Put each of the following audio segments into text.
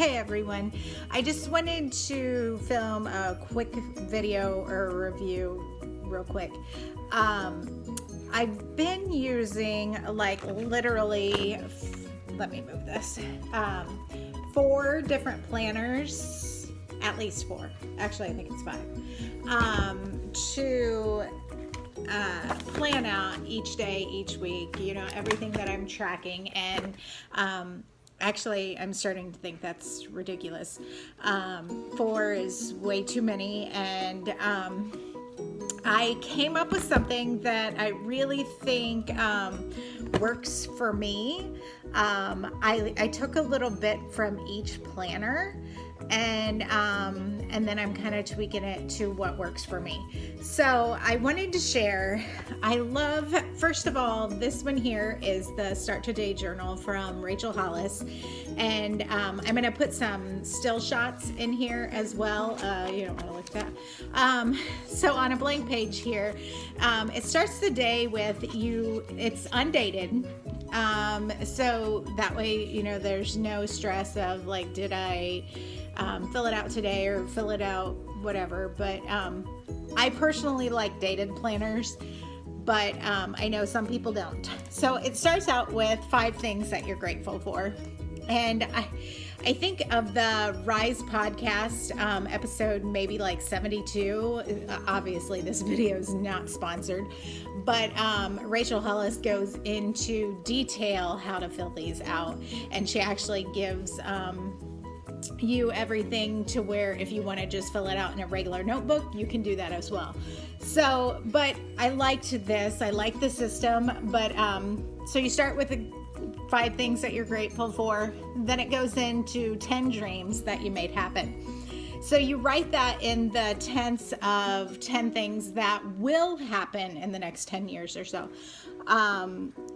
Hi everyone. I just wanted to film a quick video or review real quick. I've been using literally, let me move this, 4 different planners, at least 4, actually I think it's 5, to plan out each day, each week, everything that I'm tracking. And actually, I'm starting to think that's ridiculous. 4 is way too many, and I came up with something that I really think works for me. I took a little bit from each planner, and then I'm kind of tweaking it to what works for me. So I wanted to share, I love, first of all, this one here is the Start Today journal from Rachel Hollis, and I'm going to put some still shots in here as well. You don't want to look at that. So on a blank page here, it starts the day with it's undated. So that way, there's no stress of did I fill it out today or fill it out whatever. But I personally like dated planners, but I know some people don't. So it starts out with 5 things that you're grateful for. And I think of the Rise podcast episode, maybe 72. Obviously, this video is not sponsored, but Rachel Hollis goes into detail how to fill these out, and she actually gives you everything to where if you want to just fill it out in a regular notebook, you can do that as well. So, but I liked this. I like the system, but so you start with the 5 things that you're grateful for. Then it goes into 10 dreams that you made happen. So you write that in the tense of 10 things that will happen in the next 10 years or so.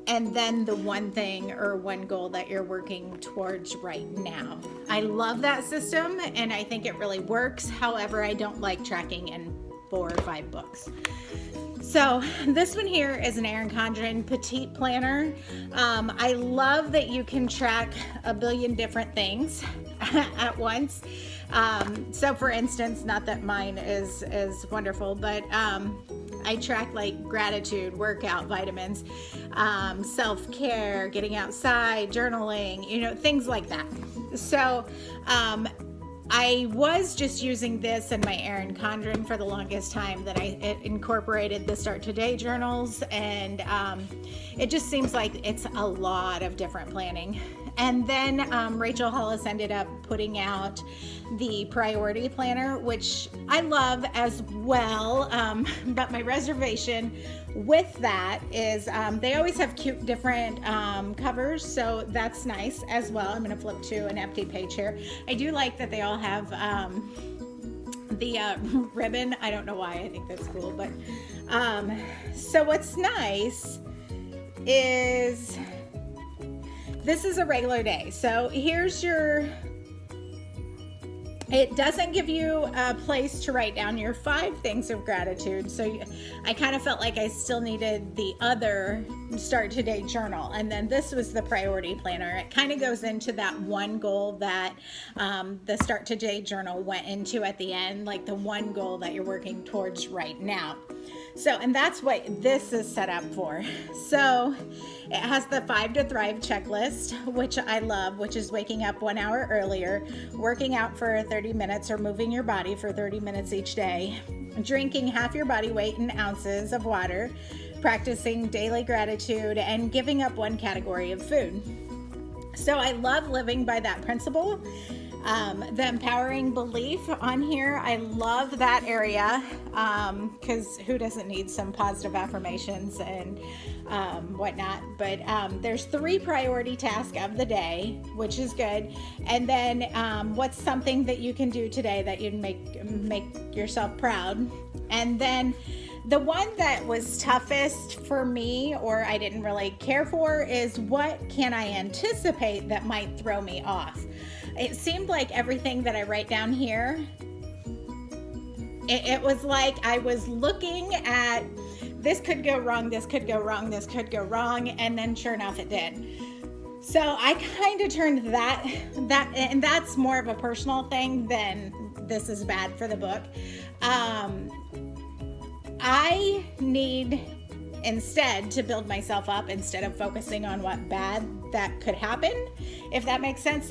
And then the one thing or one goal that you're working towards right now. I love that system, and I think it really works. However, I don't like tracking in 4 or 5 books. So this one here is an Erin Condren Petite planner. I love that you can track a billion different things at once. So for instance, not that mine is wonderful, but I track gratitude, workout, vitamins, self-care, getting outside, journaling, things like that. So I was just using this and my Erin Condren for the longest time, that I incorporated the Start Today journals, and it just seems like it's a lot of different planning. And then Rachel Hollis ended up putting out the Priority Planner, which I love as well, but my reservation with that is they always have cute different covers, so that's nice as well. I'm going to flip to an empty page here. I do like that they all have the ribbon. I don't know why, I think that's cool, but so what's nice is this is a regular day. So here's it doesn't give you a place to write down your 5 things of gratitude. So I kind of felt like I still needed the other Start Today journal. And then this was the Priority Planner. It kind of goes into that one goal that the Start Today journal went into at the end, like the one goal that you're working towards right now. So, and that's what this is set up for. So it has the 5 to Thrive checklist, which I love, which is waking up 1 hour earlier, working out for 30 minutes or moving your body for 30 minutes each day, drinking half your body weight in ounces of water, practicing daily gratitude, and giving up 1 category of food. So I love living by that principle. The empowering belief on here, I love that area, because who doesn't need some positive affirmations and whatnot. But there's 3 priority tasks of the day, which is good. And then what's something that you can do today that you'd make yourself proud. And then the one that was toughest for me, or I didn't really care for, is what can I anticipate that might throw me off? It seemed like everything that I write down here, it was like I was looking at, this could go wrong, this could go wrong, this could go wrong, and then sure enough it did. So I kind of turned that, and that's more of a personal thing than this is bad for the book. I need instead to build myself up instead of focusing on what bad that could happen, if that makes sense.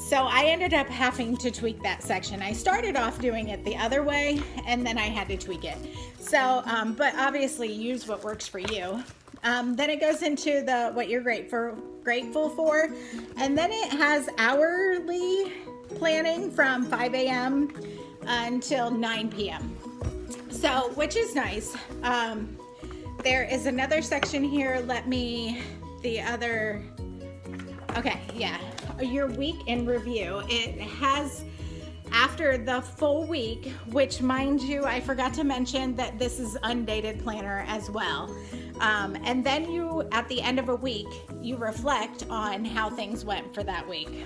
So I ended up having to tweak that section. I started off doing it the other way, and then I had to tweak it. So, but obviously use what works for you. Then it goes into the what you're grateful for, and then it has hourly planning from 5 a.m. until 9 p.m. So, which is nice. There is another section here. Your week in review. It has after the full week, which mind you, I forgot to mention that this is undated planner as well. And then you, at the end of a week, you reflect on how things went for that week.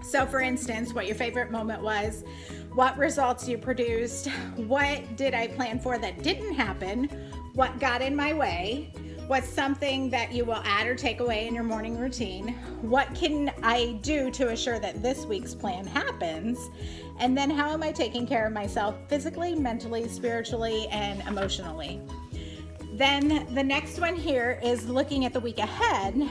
So for instance, what your favorite moment was, what results you produced, what did I plan for that didn't happen, what got in my way, what's something that you will add or take away in your morning routine, what can I do to assure that this week's plan happens, and then how am I taking care of myself physically, mentally, spiritually, and emotionally. Then the next one here is looking at the week ahead,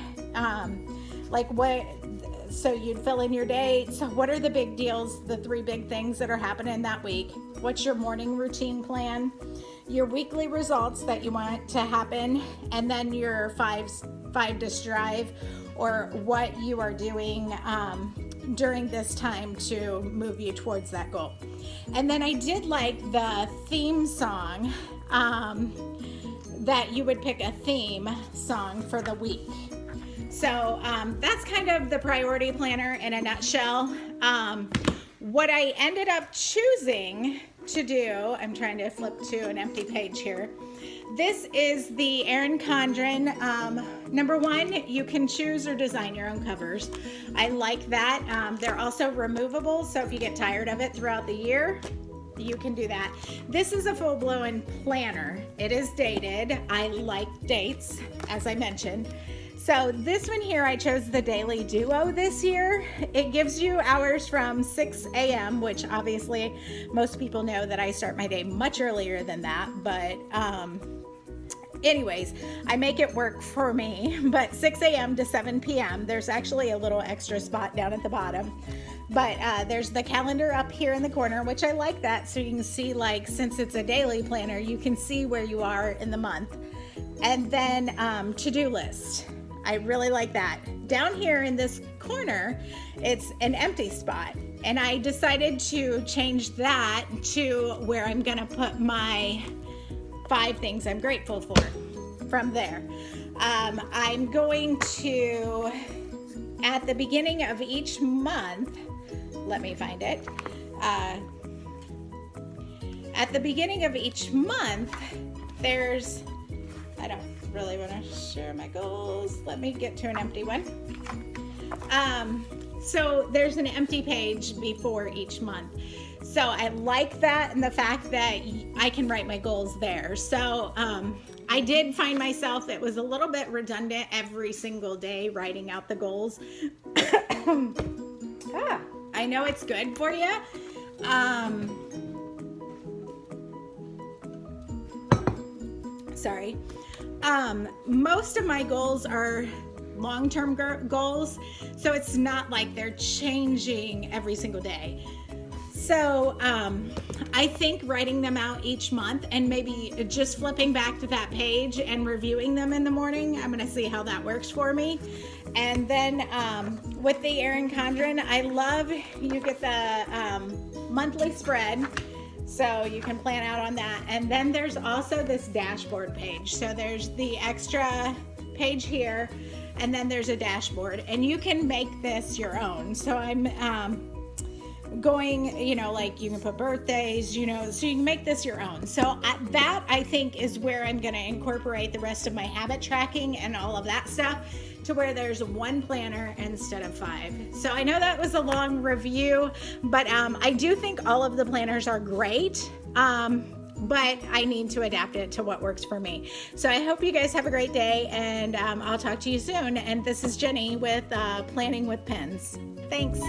so you'd fill in your day. So what are the big deals, the 3 big things that are happening that week? What's your morning routine plan? Your weekly results that you want to happen, and then your five to strive, or what you are doing during this time to move you towards that goal. And then I did like the theme song, that you would pick a theme song for the week. So that's kind of the priority planner in a nutshell. What I ended up choosing to do, I'm trying to flip to an empty page here. This is the Erin Condren. Number 1, you can choose or design your own covers. I like that. They're also removable, so if you get tired of it throughout the year, you can do that. This is a full-blown planner. It is dated. I like dates, as I mentioned. So this one here, I chose the Daily Duo this year. It gives you hours from 6 a.m., which obviously most people know that I start my day much earlier than that. But anyways, I make it work for me. But 6 a.m. to 7 p.m., there's actually a little extra spot down at the bottom. But there's the calendar up here in the corner, which I like that. So you can see, like, since it's a daily planner, you can see where you are in the month. And then to-do list. I really like that. Down here in this corner, it's an empty spot. And I decided to change that to where I'm gonna put my 5 things I'm grateful for from there. I'm going to, at the beginning of each month, let me find it. At the beginning of each month, I don't really want to share my goals. Let me get to an empty one. So there's an empty page before each month. So I like that, and the fact that I can write my goals there. So I did find myself, it was a little bit redundant every single day writing out the goals. I know it's good for you. Sorry. Most of my goals are long-term goals, so it's not like they're changing every single day. So I think writing them out each month and maybe just flipping back to that page and reviewing them in the morning, I'm going to see how that works for me. And then with the Erin Condren, I love you get the monthly spread. So you can plan out on that. And then there's also this dashboard page. So there's the extra page here, and then there's a dashboard, and you can make this your own. So I'm going, like you can put birthdays, so you can make this your own. So that I think is where I'm going to incorporate the rest of my habit tracking and all of that stuff, to where there's 1 planner instead of 5. So I know that was a long review, but I do think all of the planners are great. but I need to adapt it to what works for me. So I hope you guys have a great day, and I'll talk to you soon. And this is Jenny with Planning with Pens. Thanks.